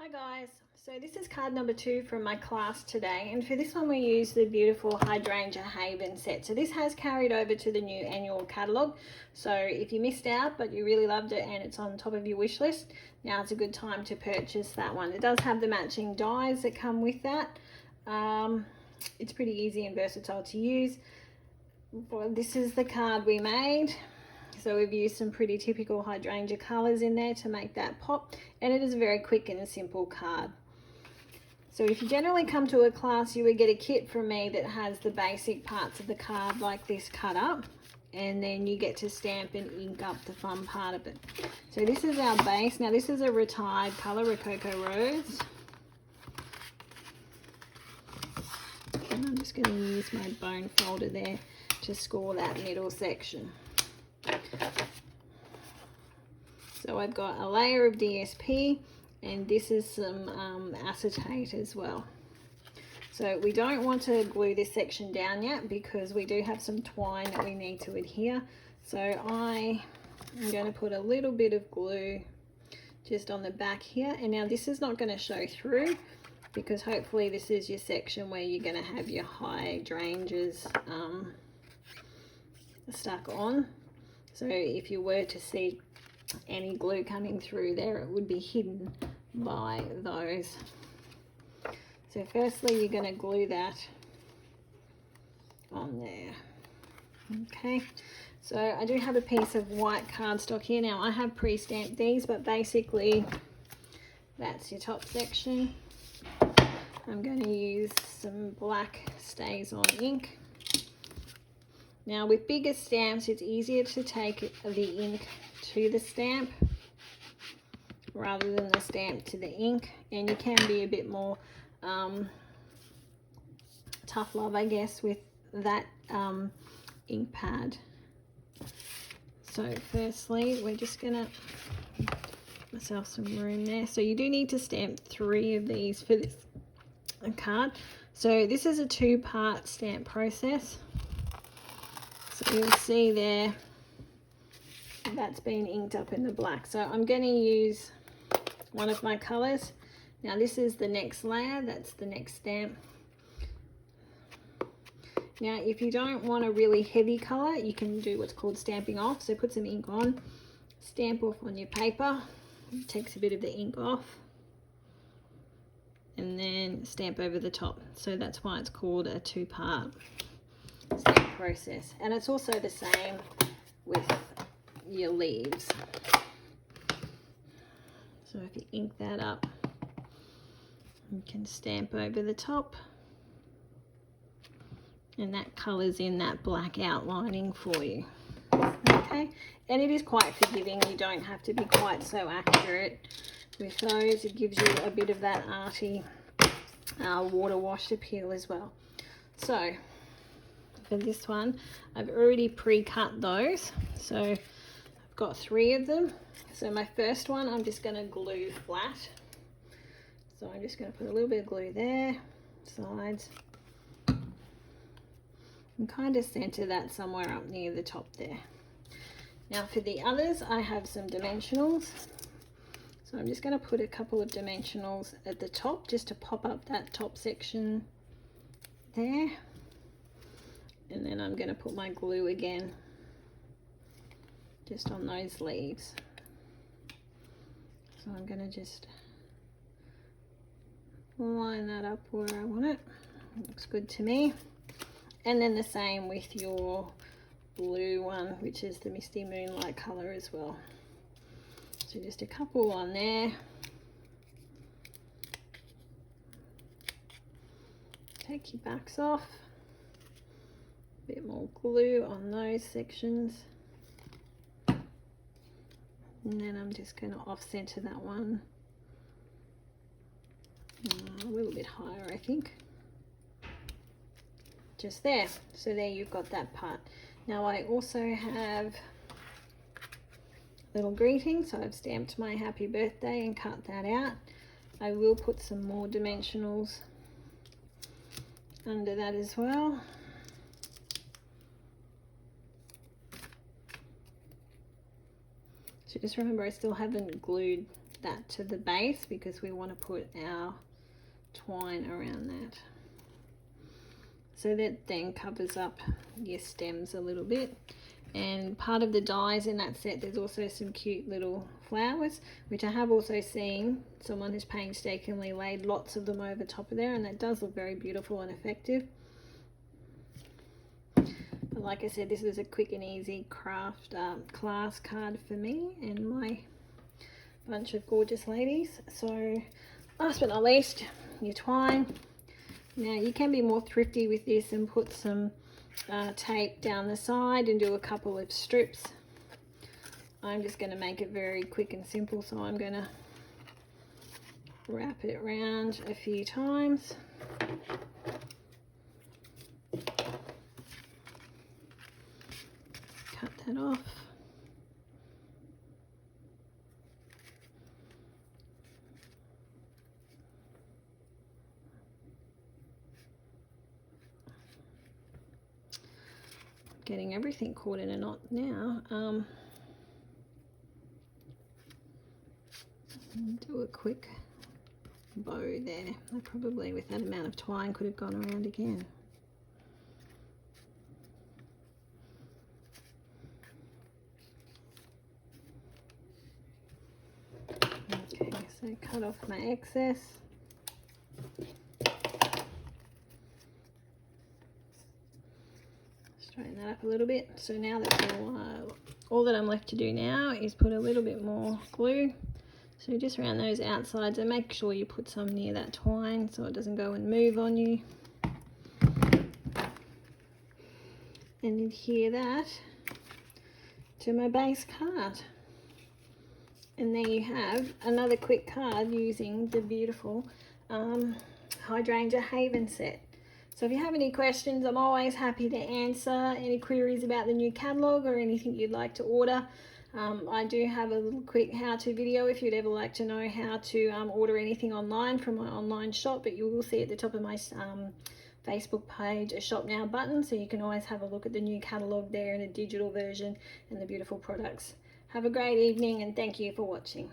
Hi guys, so this is card number 2 from my class today, and for this one we use the beautiful Hydrangea Haven set. So this has carried over to the new annual catalogue, so if you missed out but you really loved it and it's on top of your wish list, now's a good time to purchase that one. It does have the matching dies that come with that. It's pretty easy and versatile to use. Well, this is the card we made. So we've used some pretty typical hydrangea colours in there to make that pop, and it is a very quick and a simple card. So if you generally come to a class, you would get a kit from me that has the basic parts of the card like this cut up, and then you get to stamp and ink up the fun part of it. So this is our base. Now this is a retired colour, Rococo Rose. And I'm just going to use my bone folder there to score that middle section. So I've got a layer of DSP, and this is some acetate as well. So we don't want to glue this section down yet because we do have some twine that we need to adhere. So I am going to put a little bit of glue just on the back here, and now this is not going to show through because hopefully this is your section where you're going to have your hydrangeas stuck on. So if you were to see any glue coming through there, it would be hidden by those. So firstly, you're going to glue that on there. Okay, so I do have a piece of white cardstock here. Now I have pre-stamped these, but basically that's your top section. I'm going to use some black Stays On ink. Now with bigger stamps, it's easier to take the ink to the stamp rather than the stamp to the ink, and you can be a bit more tough love, I guess, with that ink pad. So firstly, we're just gonna give myself some room there. So you do need to stamp 3 of these for this card. So this is a 2-part stamp process. So you'll see there that's been inked up in the black. So I'm going to use one of my colours. Now this is the next layer, that's the next stamp. Now if you don't want a really heavy colour, you can do what's called stamping off. So put some ink on, stamp off on your paper, it takes a bit of the ink off, and then stamp over the top. So that's why it's called a 2-part stamp process. And it's also the same with your leaves. So if you ink that up, you can stamp over the top, and that colours in that black outlining for you. Okay, and it is quite forgiving. You don't have to be quite so accurate with those. It gives you a bit of that arty water washed appeal as well. So for this one, I've already pre-cut those. So I've got 3 of them. So my first one, I'm just going to glue flat. So I'm just going to put a little bit of glue there, sides, and kind of center that somewhere up near the top there. Now for the others, I have some dimensionals. So I'm just going to put a couple of dimensionals at the top just to pop up that top section there. And then I'm going to put my glue again just on those leaves. So I'm going to just line that up where I want it. Looks good to me. And then the same with your blue one, which is the Misty Moonlight colour as well. So just a couple on there. Take your backs off. A bit more glue on those sections. And then I'm just going to off center that one a little bit higher, I think. Just there. So there you've got that part. Now I also have little greeting, so I've stamped my happy birthday and cut that out. I will put some more dimensionals under that as well. So just remember, I still haven't glued that to the base because we want to put our twine around that. So that then covers up your stems a little bit. And part of the dies in that set, there's also some cute little flowers, which I have also seen someone has painstakingly laid lots of them over top of there, and that does look very beautiful and effective. But like I said, this is a quick and easy craft class card for me and my bunch of gorgeous ladies. So last but not least, your twine. Now you can be more thrifty with this and put some tape down the side and do a couple of strips. I'm just going to make it very quick and simple, so I'm going to wrap it around a few times. Cut that off. Getting everything caught in a knot now. Do a quick bow there. I probably, with that amount of twine, could have gone around again. Okay, so cut off my excess. Straighten that up a little bit. So now that's all that I'm left to do now is put a little bit more glue. So just around those outsides, and make sure you put some near that twine so it doesn't go and move on you. And adhere that to my base card. And there you have another quick card using the beautiful Hydrangea Haven set. So if you have any questions, I'm always happy to answer any queries about the new catalogue or anything you'd like to order. I do have a little quick how-to video if you'd ever like to know how to order anything online from my online shop, but you will see at the top of my Facebook page a shop now button, so you can always have a look at the new catalogue there in a digital version and the beautiful products. Have a great evening and thank you for watching.